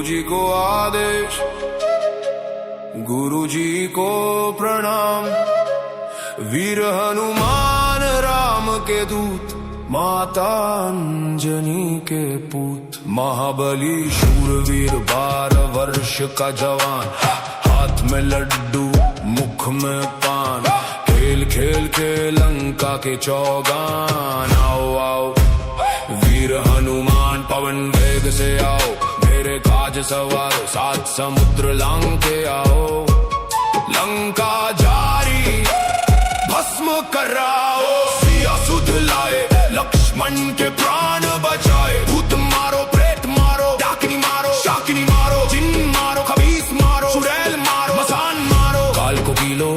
जी को आदेश, गुरु जी को प्रणाम। वीर हनुमान राम के दूत, माता अंजनी के पूत। महाबली शूरवीर 12 वर्ष का जवान, हाथ में लड्डू मुख में पान। खेल खेल के लंका के चौगान। आओ आओ वीर हनुमान, पवन वेग से आओ। मेरे काज सवारो, 7 समुद्र लांग के आओ। लंका जारी भस्म कराओ। सिया सुध लाए, लक्ष्मण के प्राण बचाए। भूत मारो, प्रेत मारो, डाकिनी मारो, शाकिनी मारो। जिन मारो, खबीस मारो, चुड़ैल मारो, मसान मारो। काल को कीलो,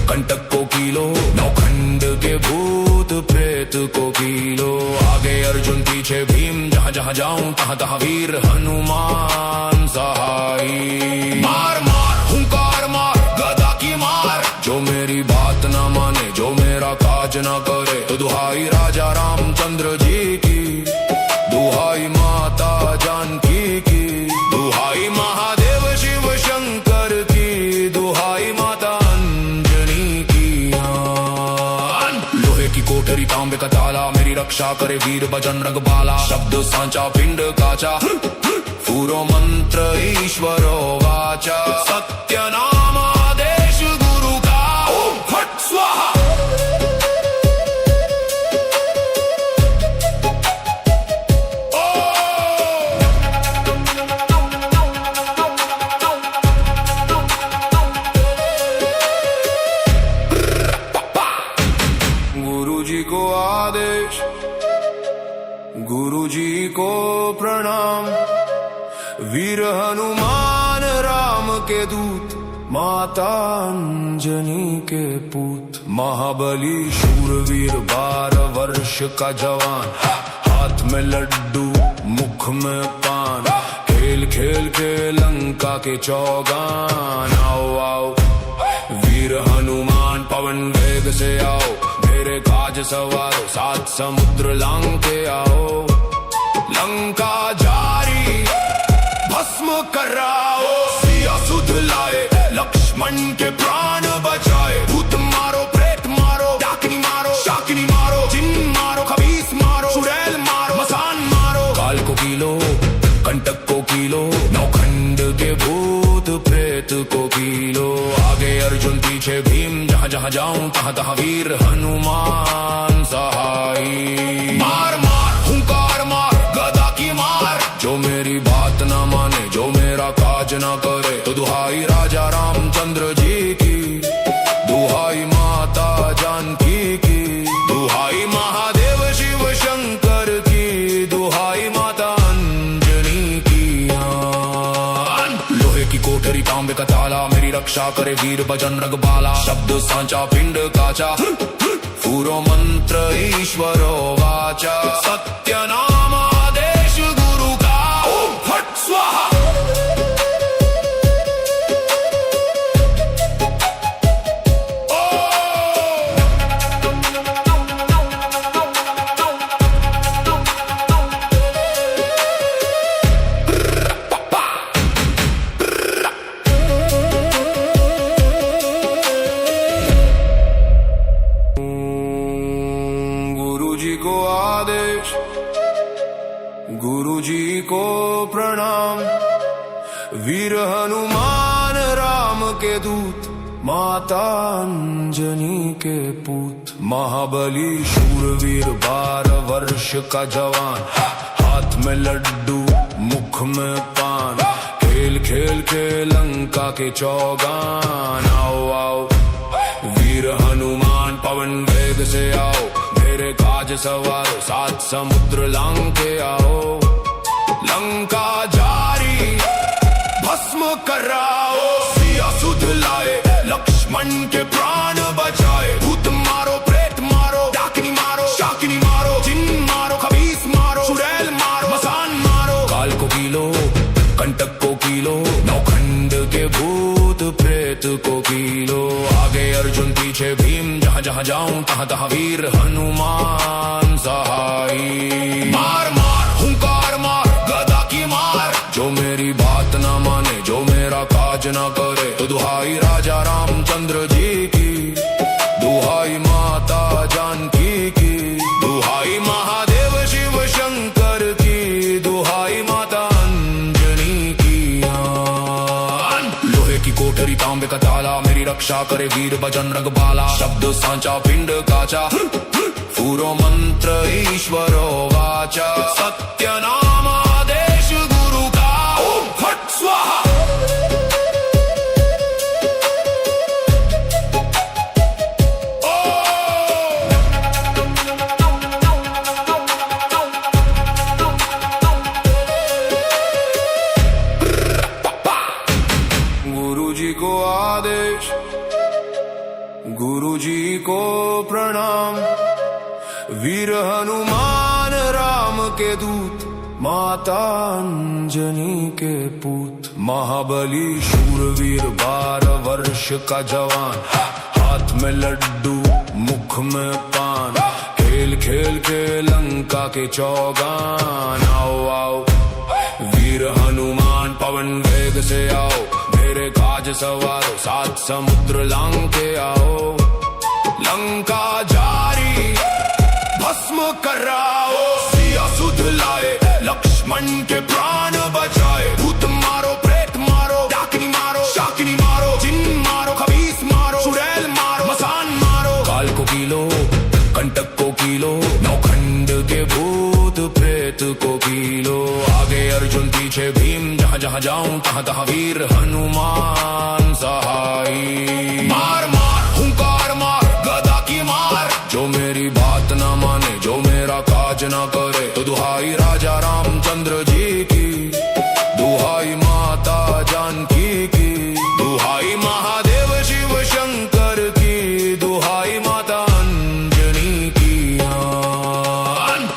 कंटक को कीलो। नौखंड के भूत प्रेत को कीलो। आगे अर्जुन पीछे भीम, जहाँ जहाँ जाऊं तहाँ तहाँ वीर हनुमान सहाई। मार मार हुंकार मार, गदा की मार। जो मेरी बात ना माने, जो मेरा काज ना करे, तो दुहाई राजा रामचंद्र जी की, दुहाई माता जानकी की, दुहाई महादेव शिव शंकर की, दुहाई माता अंजनी की। लोहे की कोठरी तांबे का ताला, मेरी रक्षा करे वीर बजरंग बाला। शब्द सांचा पिंड काचा, पूरो मंत्र ईश्वरो वाचा। सत्य नाम आदेश गुरु का, ओम फट स्वाहा। गुरु जी को आदेश, गुरु जी को प्रणाम। वीर हनुमान राम के दूत, माता अंजनी के पूत। महाबली शूरवीर 12 वर्ष का जवान, हाथ में लड्डू मुख में पान। खेल खेल के लंका के चौगान। आओ आओ वीर हनुमान, पवन वेग से आओ। मेरे काज सवारो, 7 समुद्र लांग के आओ। लंका जारी भस्म कराओ। सिया सुध लाए, लक्ष्मण के प्राण बचाए। भूत मारो, प्रेत मारो, डाकिनी मारो, शाकिनी मारो। जिन मारो, खबीस मारो, चुड़ैल मारो, मसान मारो। काल को कीलो, कंटक को कीलो। नौखंड के भूत प्रेत को कीलो। आगे अर्जुन पीछे भीम, जहाँ जहाँ जाऊं तहाँ तहाँ वीर हनुमान सहाई। मार मार हुंकार मार, गदा की मार। जो मेरी बात ना माने, जो मेरा काज ना करे, तो दुहाई राजा रामचंद्र जी की, दुहाई माता जानकी की, दुहाई महादेव शिव शंकर की, दुहाई माता अंजनी की। लोहे की कोठरी तांबे का ताला, मेरी रक्षा करे वीर बजरंग बाला। शब्द सांचा पिंड काचा, पूरो मंत्र ईश्वरो वाचा। सत्य नाम आदेश गुरु का, ओम फट स्वाहा। गुरु जी को प्रणाम। वीर हनुमान राम के दूत, माता अंजनी के पूत। महाबली शूरवीर 12 वर्ष का जवान, हाथ में लड्डू मुख में पान। खेल खेल के लंका के चौगान। आओ आओ वीर हनुमान, पवन वेग से आओ। मेरे काज सवारो, 7 समुद्र लांग के आओ। लंका जारी भस्म कराओ। सिया सुध लाए, लक्ष्मण के प्राण बचाए। भूत मारो, प्रेत मारो, डाकिनी मारो, शाकिनी मारो। जिन मारो, खबीस मारो, चुड़ैल मारो, मसान मारो। काल को कीलो, कंटक को कीलो। नौखंड के भूत प्रेत को कीलो। आगे अर्जुन पीछे भीम, जहाँ जहाँ जाऊं तहाँ तहाँ वीर हनुमान सहाई। मार मार हुंकार मार, गदा की मार। जो मेरी बात न करे तो दुहाई राजा रामचंद्र जी की, दुहाई माता जानकी की, दुहाई महादेव शिव शंकर की, दुहाई माता अंजनी की। लोहे की कोठरी तांबे का ताला, मेरी रक्षा करे वीर बजरंग बाला। शब्द सांचा पिंड काचा, पूरो मंत्र ईश्वरो वाचा। सत्य नाम आदेश गुरु का, ओम फट स्वाहा। गुरु जी को आदेश, गुरु जी को प्रणाम। वीर हनुमान राम के दूत, माता अंजनी के पूत। महाबली शूरवीर 12 वर्ष का जवान, हाथ में लड्डू मुख में पान। खेल खेल के लंका के चौगान। आओ आओ वीर हनुमान पवन वेग से आओ, मेरे काज सवारो 7 समुद्र लांग के आओ। लंका जारी भस्म कराओ, सिया सुध लाए लक्ष्मण के प्राण बचाए। भूत मारो प्रेत मारो, डाकिनी मारो शाकिनी मारो, जिन मारो खबीस मारो, चुड़ैल मारो मसान मारो। काल को कीलो कंटक को कीलो, नौखंड के भूत प्रेत को कीलो। आगे अर्जुन पीछे भीम, जहाँ जहाँ जाऊं तहाँ तहाँ वीर हनुमान सहाई। मार मार हुंकार मार गदा की मार, जो मेरी बात न माने जो मेरा काज न करे तो दुहाई राजा रामचंद्र जी की, दुहाई माता जानकी की, दुहाई महादेव शिव शंकर की, दुहाई माता अंजनी की।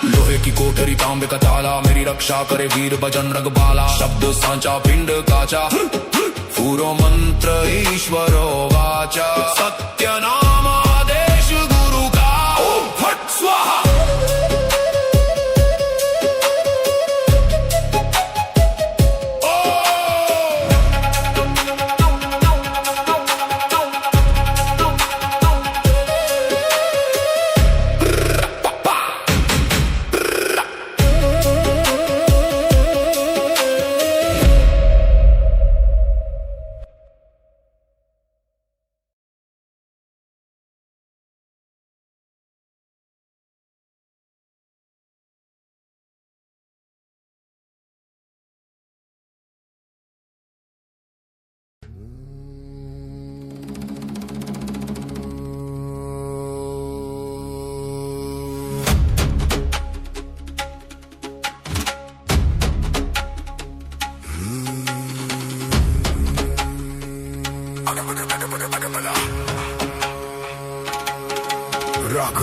लोहे की कोठरी तांबे का ताला, मेरी रक्षा करे वीर बजरंग बाला। शब्द सांचा पिंड काचा, पूरो मंत्र ईश्वरो वाचा। सत्य नाम आदेश गुरु का, ओम फट स्वाहा। रख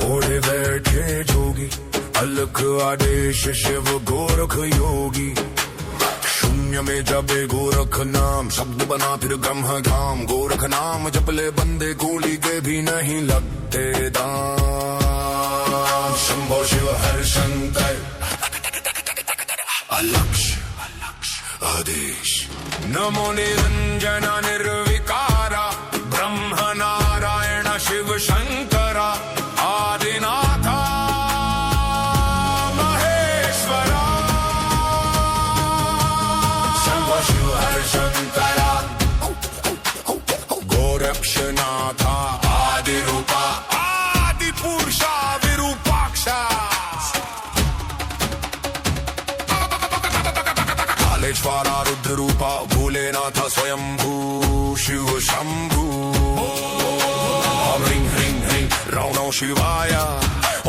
ओढ़े बैठे जोगी, अलख आदेश शिव गोरख योगी। शून्य में जबे गोरख नाम, शब्द बना फिर ब्रह्म धाम। गोरख नाम जपले बंदे, गोली के भी नहीं लगते दाम। शंभो शिव हर शंकर, अलक्ष आदेश। नमो निरंजन निर्विकारा, ब्रह्म नारायण शिव शंकरा। आदिनाथा महेश्वरा, शंभो शिव हर शंकरा। गोरक्षनाथा आदिरूपा, आदिपुरुषा विरूपाक्षा। कालेश्वरा रुद्ररूपा, भोलेनाथ स्वयंभू शिव शंभू। ह्रीं ह्रीं ह्रीं रौणो शिवाय,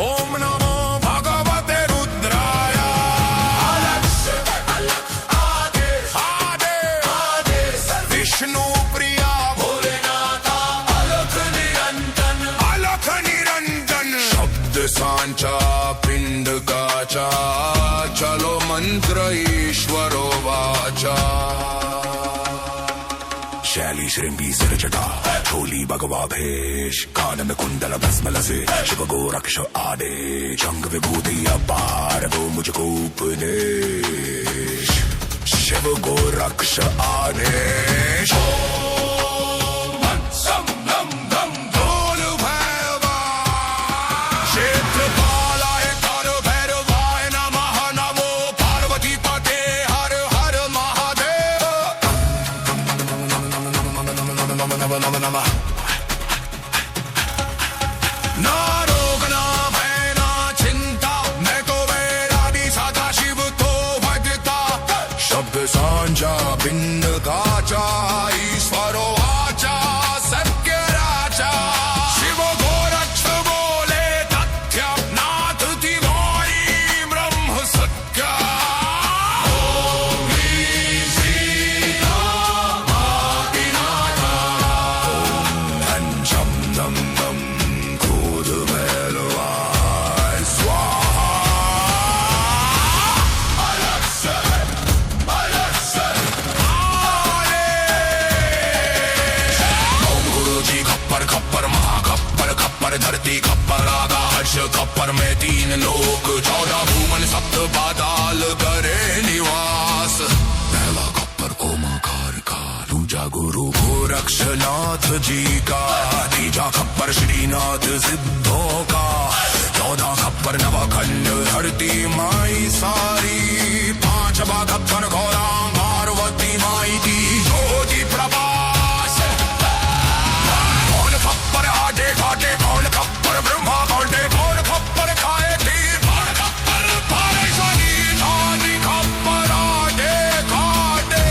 ओम नमो भगवते रुद्राय। आदेश विष्णु प्रिया भोलेनाथा, अलख निरंजन। शब्द सांचा पिंड काचा, चलो मंत्र ईश्वरो वाचा। शैली श्रृंगी सिर जटा, चोली भगवा भेष। कान में कुंडल भस्म लसे, शिव गोरक्ष आदेश। अंग विभूति अपार, वो मुझको उपदेश। शिव शिव गोरक्ष आदेश। क्षेत्रपालाय कर भैरवाय नमः, नमो पार्वती पते हर हर महादेव। नमः नमः। ना रोग ना भय ना चिंता, मैं तो वैरागी सदा शिव तो भजता। शब्द सांझा भिन्न गाचा, ईश्वरो आचा सत्य राजा। शिव गोरक्ष बोले तथ्य, नाथ तिवारी ब्रह्म सत्य। ओम ह्रीं श्री राम आदिनाथ। ओम हं शं नं नं क्रोध भैरवाय स्वाहा। गुरुजी खप्पर खप्पर महाखप्पर खप्पर धरती खप्पर आकाश खप्पर में तीन लोक 14 भूमन सप्त पाताल करे निवास। पहला खप्पर ओमकार का, दूजा गुरु गोरक्षनाथ जी का, तीजा खप्पर श्रीनाथ सिद्धों का, 14 खप्पर नवखंड धरती माई सारी, 5वां खप्पर घोरा पार्वती माई की ज्योति प्रकाश। कौन खप्पर आटे घाटे, कौन खप्पर ब्रह्मा कौंटे, कौन खप्पर खाए तीर, कौन खप्पर पारे शनि, धानी खप्पर आटे घाटे।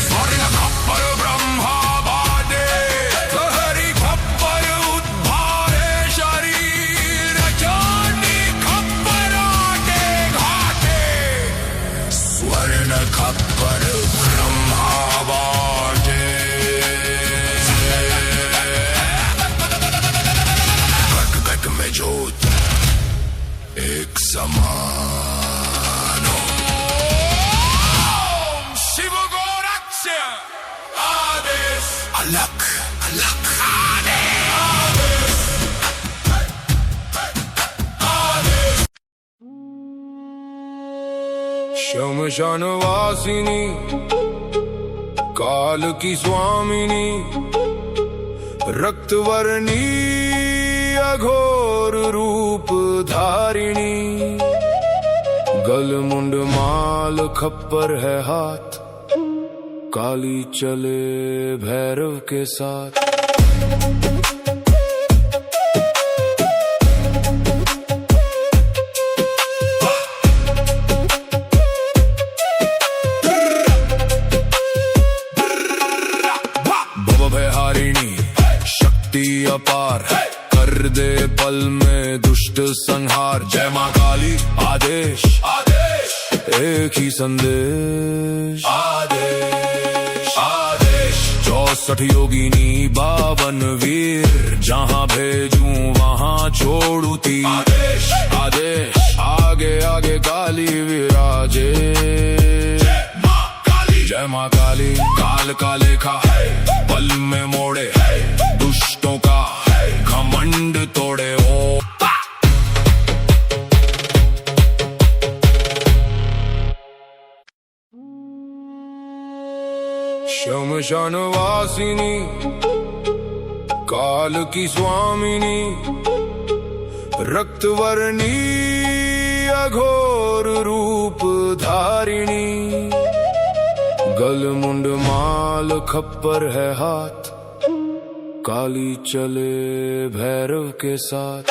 स्वर्ग खप्पर ब्रह्मा बादे, हरि खप्पर उद्भारे शरीर, चांदी खप्पर आटे घाटे। स्वर्ण खप्पर ब्रह्मा बाटे, गग में ज्योत एक समान। ओम शिव गोरक्ष आदेश। अलख अलख आदेश। आदेश। शमशान वासिनी काल की स्वामिनी, रक्तवर्णी अघोर रूप धारिणी। गलमुंड माल खप्पर है हाथ, काली चले भैरव के साथ। भवभयहारिणी शक्ति अपार, कर दे पल में दुष्ट संहार। जय मां काली आदेश। आदेश। एक ही संदेश। आदेश। आदेश। 64 योगिनी 52 वीर, जहां भेजूं वहां छोड़ू तीर। आदेश। आदेश। आगे आगे काली विराजे। जय मां काली। काल का लेखा पल में मोड़े, दुष्टों का घमंड तोड़े। ओ शमशान वासिनी काल की स्वामिनी, रक्तवर्णी अघोर रूप धारिणी। गलमुंड माल खप्पर है हाथ, काली चले भैरव के साथ।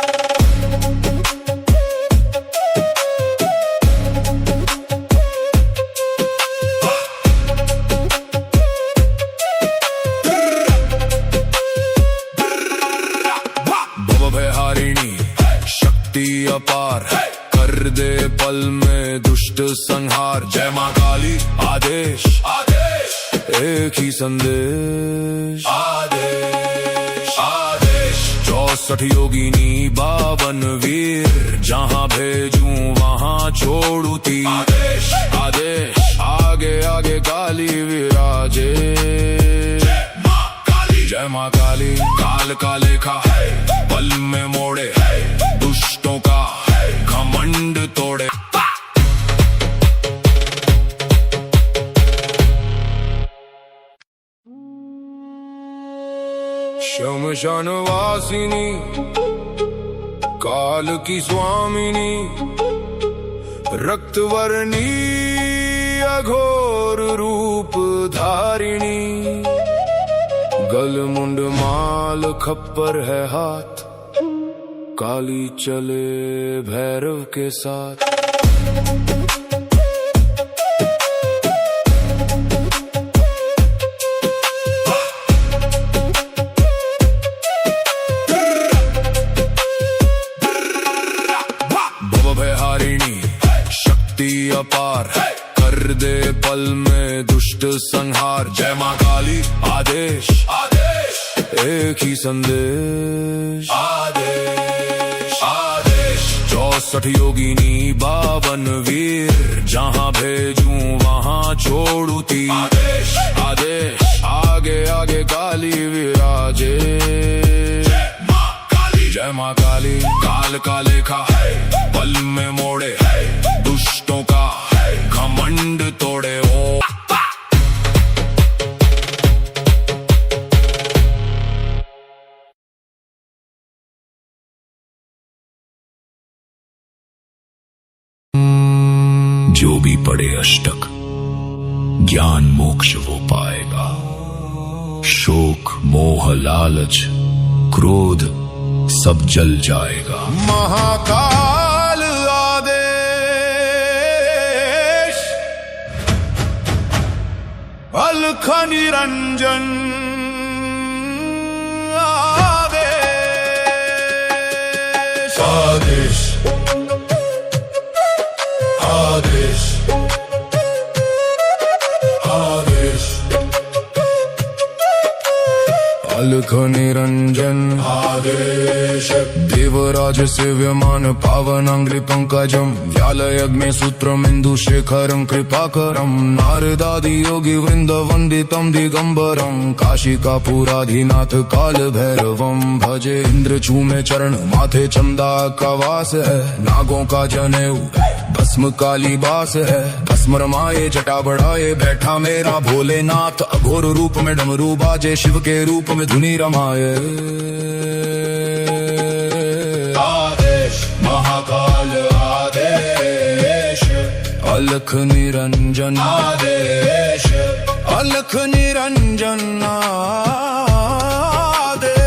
भवभयहारिणी शक्ति अपार, कर दे पल में दुष्ट संहार। जय मां काली आदेश। आदेश। एक ही संदेश। आदेश। आदेश। 64 योगिनी 52 वीर, जहां भेजूं वहां छोड़ू तीर। आदेश। आदेश। आगे आगे काली विराजे। जय मां काली। काल का लेखा पल में मोड़े, दुष्टों का घमंड तोड़े। श्मशानवासिनी काल की स्वामिनी रक्तवर्णी अघोर रूप धारिणी गलमुंड माल खप्पर है हाथ काली चले भैरव के साथ। भवभयहारिणी शक्ति अपार कर दे पल में दुष्ट संहार। जय मां काली आदेश आदेश एक ही संदेश आदेश आदेश। 64 योगिनी 52 वीर जहां भेजूं वहां छोड़ू तीर। आदेश आदेश आगे आगे काली विराजे। जय मां काली काल का लेखा पल में मोड़े दुष्टों का घमंड तोड़े। ओ जो भी पढ़े अष्टक ज्ञान मोक्ष वो पाएगा। शोक मोह लालच क्रोध सब जल जाएगा। महाकाल आदेश अलख निरंजन आदेश आदेश आदेश आदेश अलख निरंजन आदेश। देवराज सेव्यमान पावनांग्रि पंकजम व्यालयग्ने सूत्रम इंदु शेखरम कृपाकरम। नारदादि योगी वृंद वंदितम दिगंबरम काशिकापुराधीनाथ काल भैरवम भजे। इंद्र चूमे चरण माथे चंदा का वास है नागों का जनेऊ भस्म काली बास है। भस्म रमाए जटा बढ़ाए बैठा मेरा भोलेनाथ अघोर रूप में डमरू बाजे शिव के रूप में धुनी रमाए। आदेश महाकाल आदेश अलख निरंजन आदेश अलख निरंजन आदेश।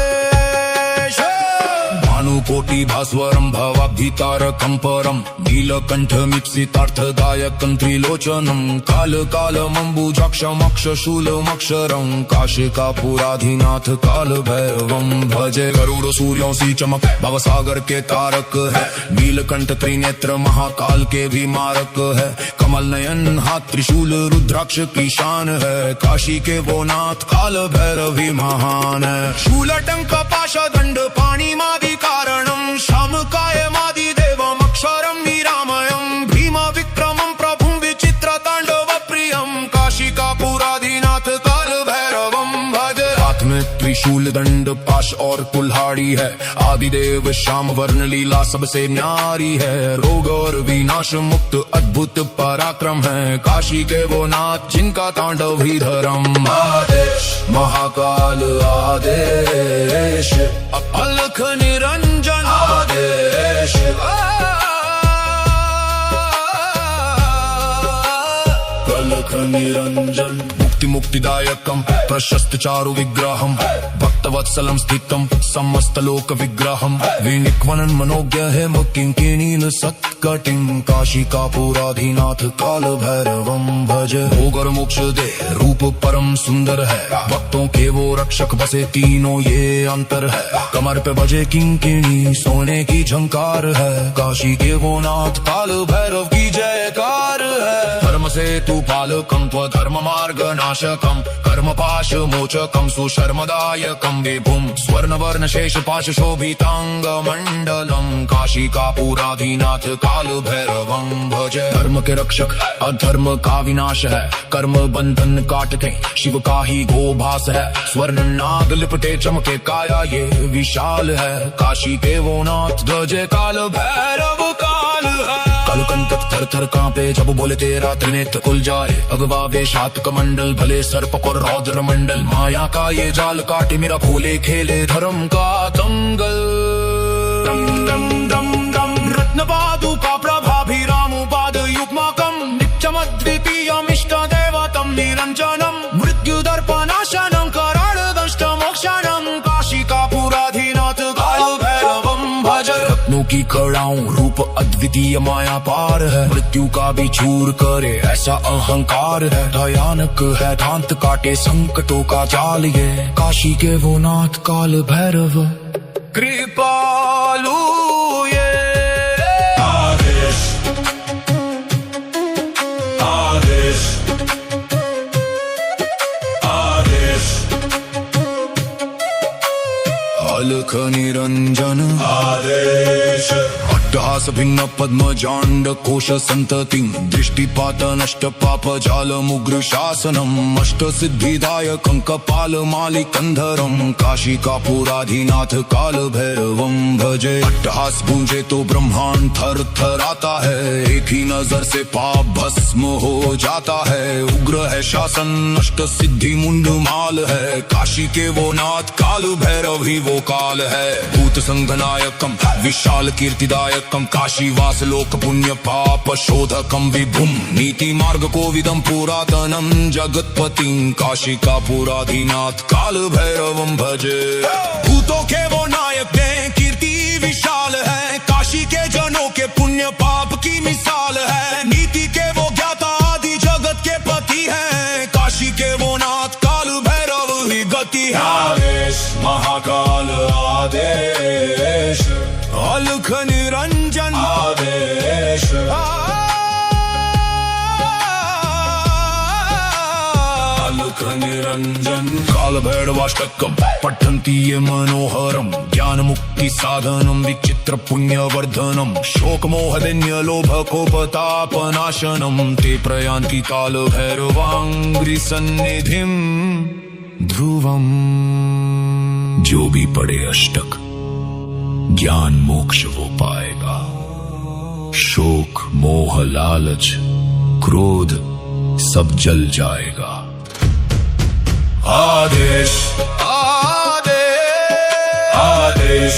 भानुकोटि भास्वरम भवाब्धितारकं परम नीलकंठ मीप्सितार्थदायकं त्रिलोचनम। काल कालमंबुजाक्षमक्ष शूलमक्षरं काशिकापुराधीनाथ काल भैरवं भजे। गरुड़ सूर्यों सी चमक भवसागर के तारक है नीलकंठ त्रिनेत्र महाकाल के भी मारक है। कमल नयन हाथ त्रिशूल रुद्राक्ष की शान है काशी के वो नाथ काल भैरवी महान है। शूलटंक पाशदंड पाणि मादि कारणम श्याम काय मादि देवम अक्षरम निरामयम। भीम विक्रमम प्रभु विचित्र तांडव प्रियम काशिकापुराधीनाथ काल भैरवम भजे। हाथ में त्रिशूल दंड पाश और कुल्हाड़ी है आदिदेव श्याम वर्ण लीला सबसे न्यारी है। रोग और विनाश मुक्त अद्भुत पराक्रम है काशी के वो नाथ जिनका तांडव ही धर्म। आदेश महाकाल आदेश अलख निरंजन आदेश अलख निरंजन। मुक्ति मुक्तिदायकम प्रशस्त चारु विग्रहम भक्तवत्सलम स्थितम समस्त लोक विग्रहम। विनिक्वनन मनोज्ञ है मुकिंकिनील सत्कटिं काशिकापुराधीनाथ काल भैरवम भज। भोग और मोक्ष दे रूप परम सुंदर है भक्तों के वो रक्षक बसे तीनों ये अंतर है। कमर पे बजे किंकिणी सोने की झंकार है काशी के वो नाथ काल भैरव की जयकार है। धर्म से तू पालकम त्वधर्म मार्ग नाशकम कर्म पाश मोचकम सुशर्मदायकम विभुम। स्वर्ण वर्ण शेष पाश शोभितांग मंडलम काशिकापुराधीनाथ काल भैरवं भज। धर्म के रक्षक अधर्म का विनाश है कर्म बंधन काटते शिव का ही गोभास है। स्वर्ण नाग लिपटे चमके काया ये विशाल है काशी के वो नाथ ध्वजे काल भैरव काल है। कालुकंतक थर थर कांपे जब बोले तेरा त्रिनेत्र खुल जाए। अगवा वेशात कमंडल भले सर्प और रौद्र मंडल। माया का ये जाल काटे मेरा भोले खेले धर्म का दंगल। दम दम दम दम रत्न पादुका प्रभाभिरामुपाद युग्मकम् नित्यमद्वितीयमिष्ट देवतं निरञ्जनम् मृत्युदर्पनाशनं कराळदष्टमोक्षणं काशिकापुराधीनाथ कालभैरवं भज। रत्नों की कड़ाऊं रूप अद्वितीय माया पार है। मृत्यु का भी चूर करे ऐसा अहंकार है। भयानक है दांत काटे संकटों का जाल ये। काशी के वो नाथ काल भैरव कृपालु ये। आदेश आदेश आदेश अलख निरंजन आदेश। अट्टहास भिन्न पद्म जांड कोश संततिं दृष्टिपात नष्ट पाप जाल मुग्र शासनम् अष्ट सिद्धिदायकं कपाल मालिकंधरम काशिकापुराधीनाथ काल भैरवं भजे। अट्टहास गूंजे तो ब्रह्मांड थर थर आता है। एक ही नजर से पाप भस्म हो जाता है। उग्र है शासन अष्ट सिद्धि मुंड माल है। काशी के वो नाथ काल भैरव ही वो काल है। भूत संघनायकम विशाल कीर्तिदायकम काशीवास लोक पुण्य पाप शोधकम विभुम नीति मार्ग कोविदम पुरातनम जगतपतिं काशिकापुराधीनाथ काल भैरवं भजे। भूतों के वो नायक हैं कीर्ति विशाल है। काशी के जनों के पुण्य पाप की मिसाल है। नीति के वो ज्ञाता आदि जगत के पति हैं। काशी के वो नाथ काल भैरव ही गति है। आदेश महाकाल आदेश अलख निरंजन आदेश। अलख निरंजन काल भैरवाष्टकम् पठन्ति ये मनोहरम् ज्ञान मुक्ति साधनम् विचित्र पुण्य वर्धनम् शोक मोह दैन्य लोभ कोपताप नाशनम् ते प्रयान्ति काल भैरवांग्रि सन्निधिम् ध्रुवम्। जो भी पढ़े अष्टक ज्ञान मोक्ष वो पाएगा। शोक मोह लालच क्रोध सब जल जाएगा। आदेश आदेश आदेश